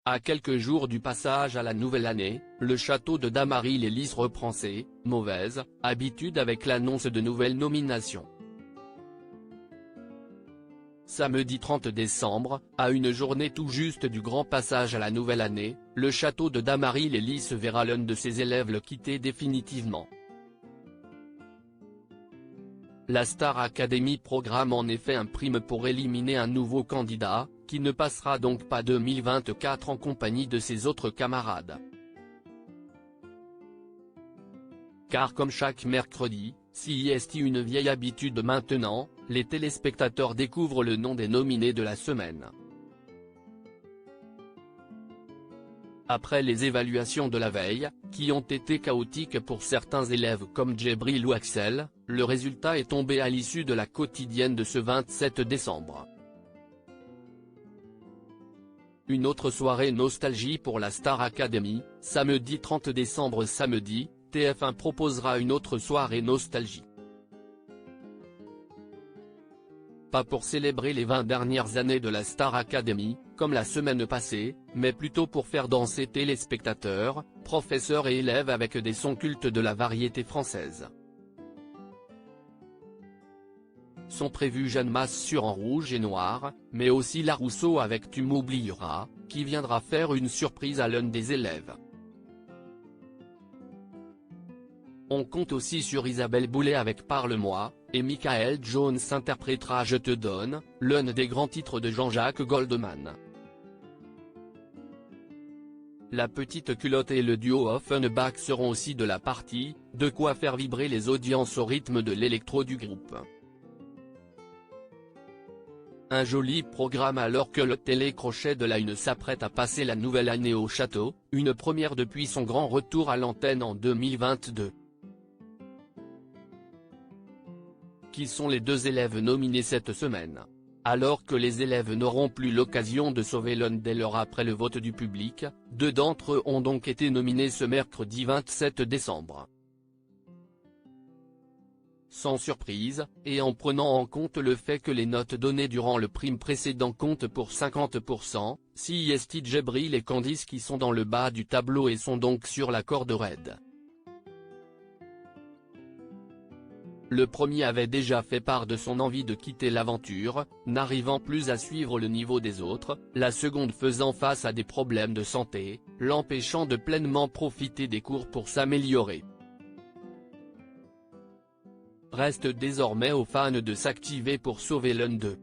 À quelques jours du passage à la nouvelle année, le château de Damary-les-Lys reprend ses « mauvaises » habitudes avec l'annonce de nouvelles nominations. Samedi 30 décembre, à une journée tout juste du grand passage à la nouvelle année, le château de Damary-les-Lys verra l'un de ses élèves le quitter définitivement. La Star Academy programme en effet un prime pour éliminer un nouveau candidat, qui ne passera donc pas 2024 en compagnie de ses autres camarades. Car comme chaque mercredi, s'y est une vieille habitude maintenant, les téléspectateurs découvrent le nom des nominés de la semaine. Après les évaluations de la veille, qui ont été chaotiques pour certains élèves comme Djibril ou Axel, le résultat est tombé à l'issue de la quotidienne de ce 27 décembre. Une autre soirée nostalgie pour la Star Academy, samedi 30 décembre. Samedi, TF1 proposera une autre soirée nostalgie. Pas pour célébrer les 20 dernières années de la Star Academy, comme la semaine passée, mais plutôt pour faire danser téléspectateurs, professeurs et élèves avec des sons cultes de la variété française. Sont prévus Jeanne Masse en rouge et noir, mais aussi La Rousseau avec Tu m'oublieras, qui viendra faire une surprise à l'un des élèves. On compte aussi sur Isabelle Boulay avec Parle-moi, et Michael Jones interprétera Je te donne, l'un des grands titres de Jean-Jacques Goldman. La petite culotte et le duo Offenbach seront aussi de la partie, de quoi faire vibrer les audiences au rythme de l'électro du groupe. Un joli programme alors que le télécrochet de la Une s'apprête à passer la nouvelle année au château, une première depuis son grand retour à l'antenne en 2022. Qui sont les deux élèves nominés cette semaine? Alors que les élèves n'auront plus l'occasion de sauver l'un dès lors après le vote du public, deux d'entre eux ont donc été nominés ce mercredi 27 décembre. Sans surprise, et en prenant en compte le fait que les notes données durant le prime précédent comptent pour 50%, CIST Djibril et Candice qui sont dans le bas du tableau et sont donc sur la corde raide. Le premier avait déjà fait part de son envie de quitter l'aventure, n'arrivant plus à suivre le niveau des autres, la seconde faisant face à des problèmes de santé, l'empêchant de pleinement profiter des cours pour s'améliorer. Reste désormais aux fans de s'activer pour sauver l'un d'eux.